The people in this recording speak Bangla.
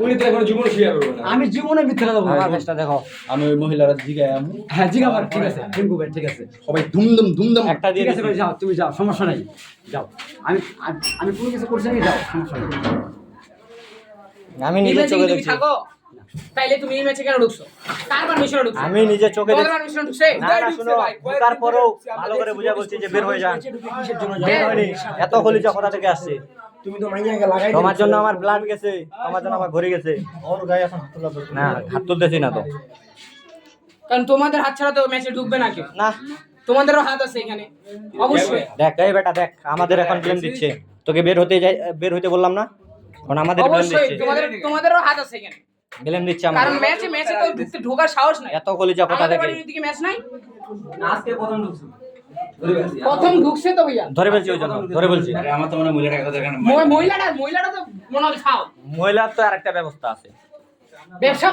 উনি তো এখন জীবনে শেয়ার করবে না। আমি জীবনে মিথ্যা দেবো আমার ফেসটা দেখো। আমি ওই মহিলারা জিগায় আমি হ্যাঁ জিগা আমার ঠিক আছে রিঙ্কু ভাই ঠিক আছে সবাই ধুমধাম একটা দিয়ে ঠিক আছে ভাই দিচ্ছি। যাও তুমি যাও সমস্যা নাই যাও আমি কোনো কিছু করছি না যাও সমস্যা নেই আমি এই নিজের ম্যাচে চোখে কি তুমি দেখছি। থাকো? তাইলে তুমি এই ম্যাচে কেন ঢুকছো? কার পারমিশনে ঢুকছো? আমি নিজের চোখে তোমার দেখছি। পারমিশনে ঢুকছে? না না শুনো, তারপরেও ভালো করে বুঝা বলছি যে বের হয়ে যান। বের হয়নি। এত কলিজা কোথা থেকে আসছে? তুমি তো মাইয়াকে লাগাই তোমার জন্য আমার ব্লাড গেছে, তোমার জন্য আমার ঘড়ি গেছে। ওর গায়ে এখন হাত তোলা না হাত তুলতেছি না তো। কারণ তোমাদের হাত ছাড়া তো ম্যাচে ঢুকবে না কেউ। না তোমাদেরও হাত আছে এখানে অবশ্যই। দেখ এই বেটা দেখ, আমাদের এখন ব্লেম দিচ্ছে। তোকে বের হইতে বললাম না, এখন আমাদের ব্লেম অবশ্যই দিচ্ছে। তোমাদেরও হাত আছে এখানে। ব্লেম দিচ্ছে কারণ আমাদের। ম্যাচে তো ঢোকার সাহস নাই। এত কলিজা কোথা আমাদের থেকে? বাড়ির দিকে ম্যাচ নাই। আজকে প্রথম ঢুকছি প্রথম ঢুকছে তো ভাইয়া। ধরে বলছি ওই জন্য, ধরে বলছি। আমার তো মনে মহিলাটা কথা দেখানো মহিলাটা তো মনে হয় খাও। মহিলার তো আরেকটা ব্যবস্থা আছে। ব্যবসা